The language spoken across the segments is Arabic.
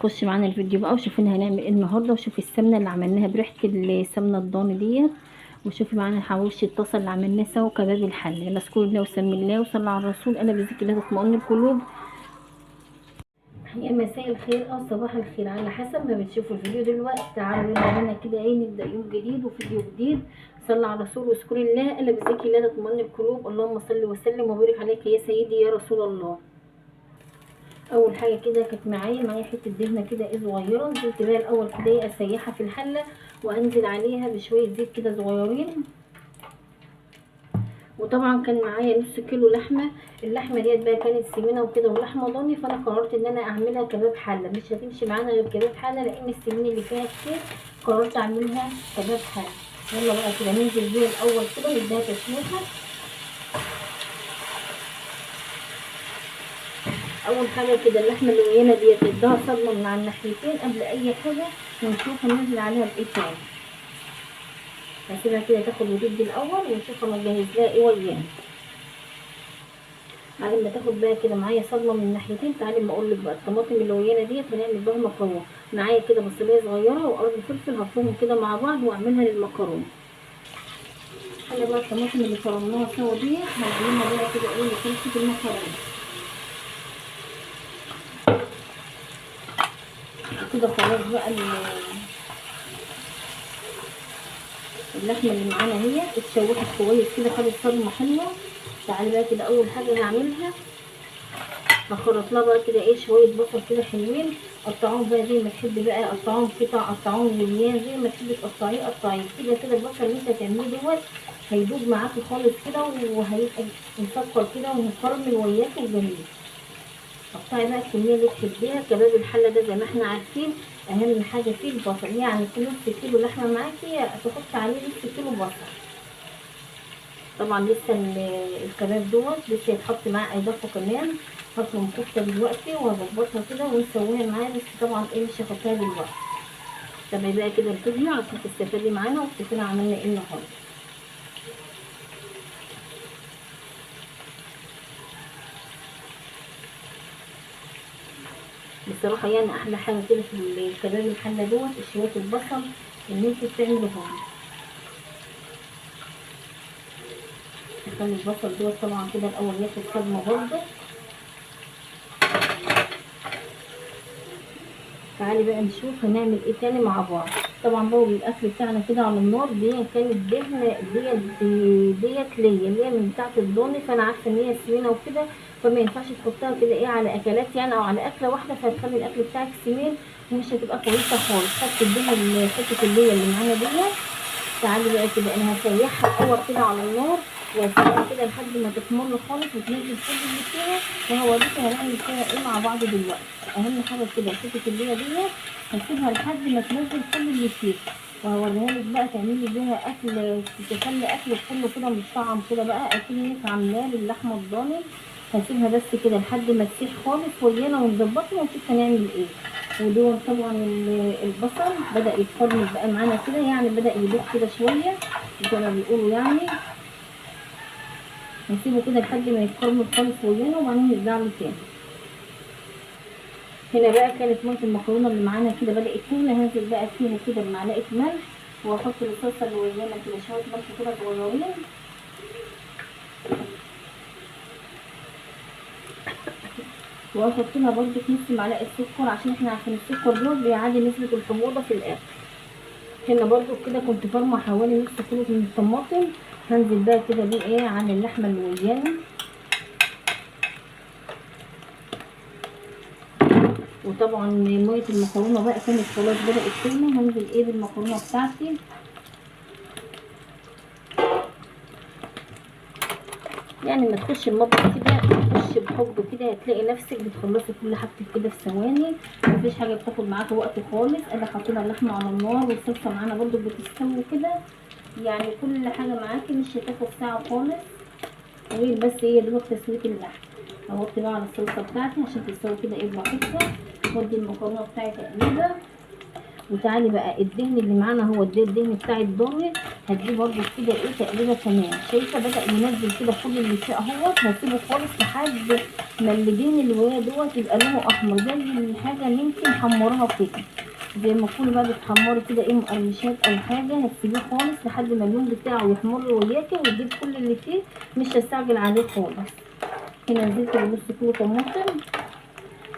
نخش معانا الفيديو بقى وشوفينا هنعمل ايه النهارده. وشوفي السمنه اللي عملناها بريحه السمنه الضاني ديت. وشوفي معانا حواوشي الطاسه اللي عملناه سوا وكباب الحله. يلا اذكروا الله وسمي الله وصلى على الرسول. انا بذكر الله تطمئن القلوب. يا مساء الخير او صباح الخير على حسب ما بتشوفوا الفيديو دلوقتي. تعالوا يلا بينا كده نبدا يوم جديد وفيديو جديد. صلى على الرسول واذكري الله. الا بذكر الله تطمئن القلوب. اللهم صل وسلم وبارك عليك يا سيدي يا رسول الله. اول حاجه كده كانت معايا حته دهنه كده صغيره. نزلت بيها الاول كده اسيحها في الحله وانزل عليها بشويه زيت كده صغيرين. وطبعا كان معايا نص كيلو لحمه. اللحمه ديت بقى كانت سمينه وكده ولحمه ضاني، فانا قررت ان انا اعملها كباب حله. مش هتمشي معانا غير كباب حله لان السمين اللي فيها كتير. قررت اعملها كباب حله. يلا بقى كده ننزل بيها الاول كده نديها تشويحه. اول حاجه كده اللحمه اللي ديت اديها صدمه من على الناحيتين قبل اي حاجه ونشوف هننزل عليها بايه تاني. هسيبها كده تاخد وتدي الاول ونشوف انا جاهز لها ايه وياها. بعد ما تاخد بقى كده معايا صدمه من الناحيتين، تعالي ما اقول لك بقى الطماطم اللي ديت هنعمل بها مكرونه. معايا كده بصلايه صغيره وقرن فلفل هفرمهم كده مع بعض واعملها للمكرونه. خلي بقى الطماطم اللي فرمناها سوا ديت هديها بقى كده لخلطه المكرونه. كده خلاص بقى اللحمه اللي معانا هي اتشوحت كويس كده، خدت صدمه حلوه. تعالي بقى كده اول حاجه هعملها هخرط لها بقى كده شويه بصل كده حلوين. قطعوهم بقى زي ما تحبي بقى، قطعوهم قطع، قطعوهم ريان زي ما تحبي تقطعيه قطعيه كده. البصل اللي انت هتعمليه دوت هيدوب معاكي خالص كده وهيبقى مسكر كده ومكرمل وياكي وجميل. قطعي بقى الكميه اللي تحبيها. كباب الحله ده زي ما احنا عارفين اهم حاجه فيه البصل، يعني كل نص كيلو لحمه معاكي تحطي عليه نص كيلو بصل. طبعا لسه الكباب دوت لسه يتحط معاه اضافه كمان. هفرم كفته دلوقتي وهظبطها كده ونسويها معاه، بس طبعا مش هحطها دلوقتي. تابعي بقى كده الفيديو عشان تستفادي معانا وتشوفينا عملنا ايه النهارده. بصراحه يعني احلى حاجه كده في الكباب الحله دوت شويه البصل اللي انت بتعمليهم. نخلي البصل دوت طبعا كده الاول ياخد صدمه برضه. تعالي بقى نشوف هنعمل ايه تاني مع بعض. طبعا بقى الاكل بتاعنا كده على النار دي كانت دهنه ديت ليا اللي هي من بتاعه الضاني، فانا عارفه ان هي سمينه وكده، فما ينفعش تحطها كده على اكلات يعني او على اكله واحده فهتخلي الاكل بتاعك سمين ومش هتبقى كويسه خالص. خدت الدهنه حته اللي اللي معانا ديت. تعالي بقى كده انا هسيحها الاول كده على النار واسيبها كده لحد ما تخمر خالص وتنزل كل اللي فيها، وهوريكي هنعمل فيها ايه مع بعض دلوقتي. اهم حاجه كده حته اللي ديت هسيبها لحد ما تنزل كل اللي فيها، وهوريها لك بقى تعملي بيها اكل تخلي اكلك كله كده مطعم كده بقى اكنك عاملاه للحمه الضاني. هسيبها بس كده لحد ما تسيح خالص ويانا ونظبطها ونشوف هنعمل ايه. ودول طبعا البصل بدأ يتفرمل بقى معانا كده، يعني بدأ يدوب كده شوية زي ما بيقولوا يعني. نسيبه كده لحد ما يتفرمل خالص ويانا وبعدين نرجع له تاني. هنا بقى كانت ميه المكرونه اللي معانا كده بدأت تغلي. هنزل بقى فيها كده بمعلقة ملح واحط الصلصة اللي ويانا كده شوية ملح كده صغيرين. واحط لها برده نص معلقه سكر عشان احنا عارفين السكر دوت بيعلي نسبه الحموضه في الاكل. هنا برده كده كنت فارمه حوالي نص كيلو من الطماطم. هنزل بقى كده بيه على اللحمه اللي ويانا. وطبعا ميه المكرونه بقى كانت خلاص بدات تغلي. هنزل بالمكرونه بتاعتي. يعني لما تخش المطبخ كده تخش بحب كده هتلاقي نفسك بتخلصي كل حاجتك كده في ثواني، مفيش حاجه بتاخد معاكي وقت خالص. انا حاطه اللحمه على النار والصلصه معانا برده بتستوي كده، يعني كل حاجه معاكي مش هتاخد ساعه خالص غير بس هي دوب تسويه اللحم. احط بقى على الصلصه بتاعتي عشان تستوي كده براحتها. وادي المكرونه بتاعتي تقليبه وتعالي بقى الدهن اللي معانا هو ده الدهن بتاع الضاني، هديه برده كده ايه تقليبه كمان. شايفه بدأ ينزل كده كل اللي فيه اهوت، هسيبه خالص لحد ما الدهن اللي وياه دوت يبقى لونه احمر زي الحاجه اللي انت محمراها كده، زي ما تكوني بقى بتحمري كده ايه مقرمشات او حاجه. هتسيبيه خالص لحد ما اللون بتاعه يحمر وياكي ويجيب كل اللي فيه، مش هستعجل عليه خالص. هنا نزلت بنص كيلو طماطم،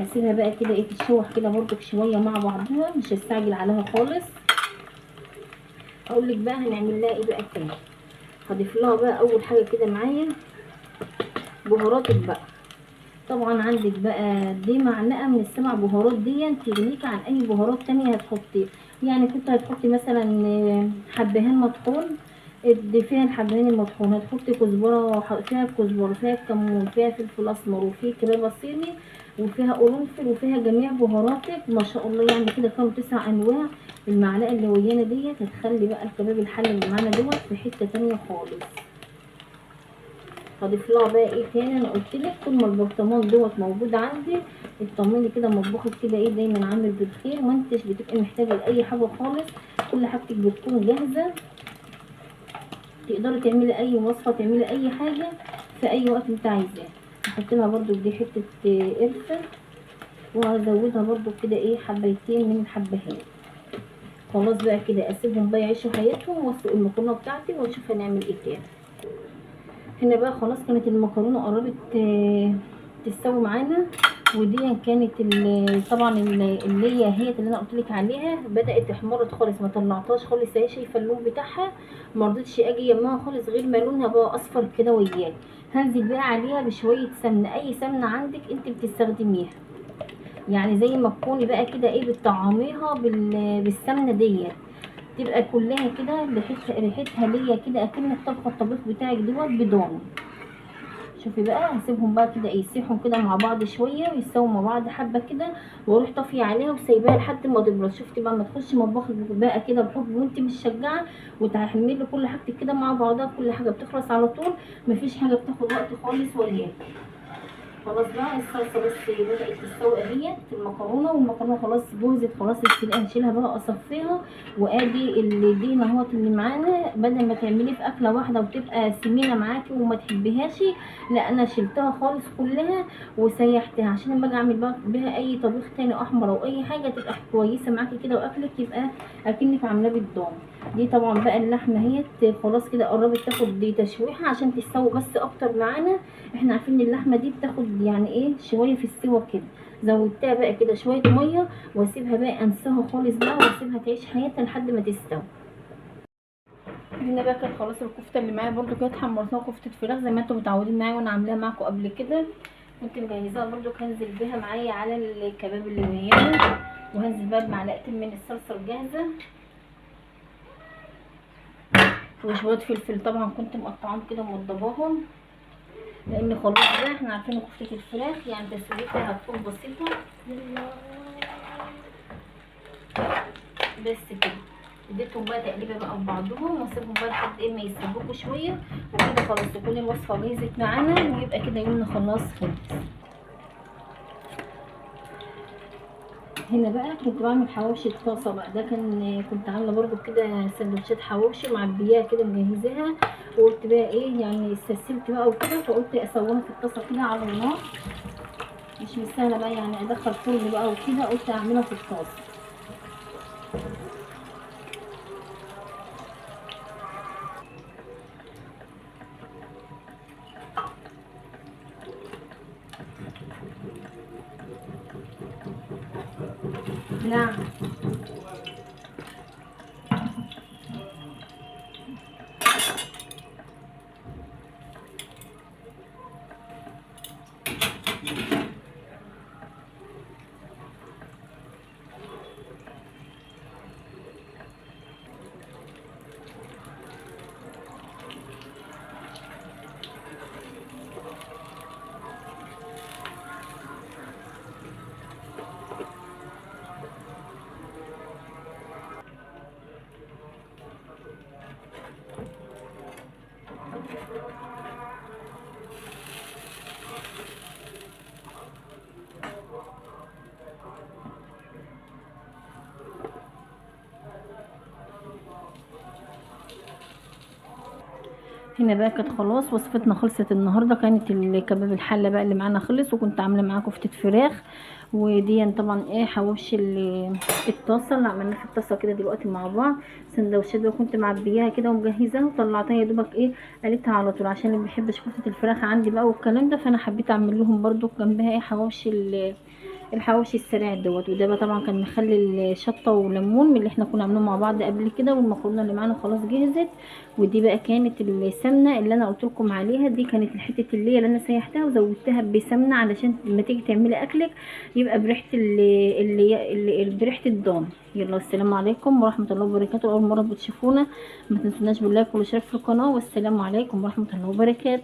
هسيبها بقى كده ايه تتشوح كده برضك شويه مع بعضها، مش هستعجل عليها خالص. اقول لك بقى هنعمل لها ايه بقى تاني. هضيف لها بقى اول حاجه كده معايا بهاراتك بقى. طبعا عندك بقى دي معلقه من السبع بهارات دي تغنيك عن اي بهارات تانية هتحطيها. يعني كنت هتحطي مثلا حبهان مطحون، ادي فيها الحبهان المطحون، هتحطي كزبره فيها كزبره، فيها كمون، فيها فلفل اسمر، وفيه كريمه صيني، وفيها قرنفل، وفيها جميع بهاراتك ما شاء الله. يعني كده كانوا 9 انواع. المعلقه اللي ويانا ديت هتخلي بقى الكباب الحل اللي معانا دوت في حته تانية خالص. هضيف لها بقى ايه تاني. انا قلت لك طول ما البرطمان دوت موجود عندي اطمني كده مطبخك كده ايه دايما عامل بالخير، ما انتش بتبقي محتاجه لاي حاجه خالص، كل حاجتك بتكون جاهزه، تقدري تعملي اي وصفه، تعملي اي حاجه في اي وقت انت عايزاه. هحط لها برده دي حته قرفه، وهزودها برده كده ايه حبايتين من الحبهان. خلاص بقى كده اسيبهم بقى يعيشوا حياتهم، واسلق المكرونه بتاعتي ونشوف هنعمل ايه تاني. هنا بقى خلاص كانت المكرونه قربت تستوي معانا، ودي كانت طبعا اللي هي اللي انا قلت لك عليها بدات تحمر خالص، ما طلعتهاش خالص اهي، شايفه اللون بتاعها. ما رضيتش اجي يمها خالص غير ما لونها بقى اصفر كده وياي. هنزل بقى عليها بشويه سمنه، اي سمنه عندك انت بتستخدميها، يعني زي ما تكوني بقى كده ايه بتطعميها بالسمنه ديت، تبقى كلها كده ريحتها ليا كده اكنك طبخه الطبيخ بتاعك دوت بضاني. شوفي بقى هسيبهم بقى كده يسيحوا كده مع بعض شويه ويستووا مع بعض حبه كده، واروح طافيه عليها وسايباها لحد ما تبرد. شفتي بقى ما تخشي مطبخك بقى كده بحب وانت مش شجاعه، وتحملي كل حاجتك كده مع بعضها، كل حاجه بتخلص على طول، مفيش حاجه بتاخد وقت خالص ولا ايه. خلاص بقى الصلصه بس بدات تستوي اهيت المكرونه، والمكرونه خلاص جوزت خلاص السلقه، هشيلها بقى اصفيها. وادي الدهن اهوت اللي معانا، بدل ما تعمليه في اكله واحده وتبقى سمينه معاكي وما تحبيهاش، لا انا شلتها خالص كلها وسيحتها عشان لما اجي اعمل بقى بيها اي طبيخ تاني احمر او اي حاجه تبقى كويسه معاكي كده، واكلك يبقى اكنك عاملاه بالضان. دي طبعا بقى اللحمه اهيت خلاص كده قربت تاخد دي تشويحه عشان تستوي بس اكتر معانا. احنا عارفين ان اللحمه دي بتاخد يعني ايه شويه في السوا كده. زودتها بقى كده شويه ميه، واسيبها بقى انساها خالص بقى، واسيبها تعيش حياتها لحد ما تستوي. هنا بقى كانت خلاص الكفته اللي معايا برده كانت حمرتها كفته فراخ زي ما انتم متعودين معايا وانا عاملاها معاكم قبل كده. كنت مجهزاها برده، هنزل بيها معايا على الكباب اللي ويانا، وهنزل بقى بمعلقتين من الصلصه الجاهزه، وشويه فلفل طبعا كنت مقطعاهم كده ومضباهم، لان خلاص بقى احنا عارفين كفته الفراخ يعني تسويتها هتكون بسيطه بس كده. اديتهم بقى تقليبه بقى ببعضهم، واسيبهم بقى لحد ايه ما يسبكوا شويه، وكده خلاص تكون الوصفه جهزت معانا، ويبقى كده يومنا خلاص خلص. هنا بقى كنت بعمل حواوشي الطاسه بقى، ده كنت عامله برده كده سندوتشات حواوشي معبياها كده مجهزاها، وقلت بقى ايه يعني استسهلت بقى وكده، فقلت اسويها في الطاسه كده على النار، مش مستاهله بقى يعني ادخل فرن بقى وكده، قلت اعملها في الطاسه. نعم. هنا بقى كانت خلاص وصفتنا خلصت النهارده. كانت الكباب الحله بقى اللي معانا خلص، وكنت عامله معاه كفته فراخ. ودي طبعا ايه حواوشي الطاسه اللي عملناه في الطاسه كده دلوقتي مع بعض. سندوتشات بقى كنت معبياها كده ومجهزاها وطلعتها يا دوبك ايه قليتها على طول، عشان اللي ما بيحبش كفته الفراخ عندي بقى والكلام ده، فانا حبيت اعمل لهم برضو جنبها ايه حواوشي الحواوشي السريع دوت. وده بقى طبعا كان مخلي شطه وليمون من اللي احنا كنا عاملينه مع بعض قبل كده. والمكرونه اللي معانا خلاص جهزت. ودي بقى كانت السمنه اللي انا قلت لكم عليها، دي كانت الحته اللي انا سيحتها وزودتها بسمنه علشان لما تيجي تعملي اكلك يبقى بريحه بريحه الضان. يلا السلام عليكم ورحمه الله وبركاته. اول مره بتشوفونا ما تنسوناش باللايك والاشتراك في القناه، والسلام عليكم ورحمه الله وبركاته.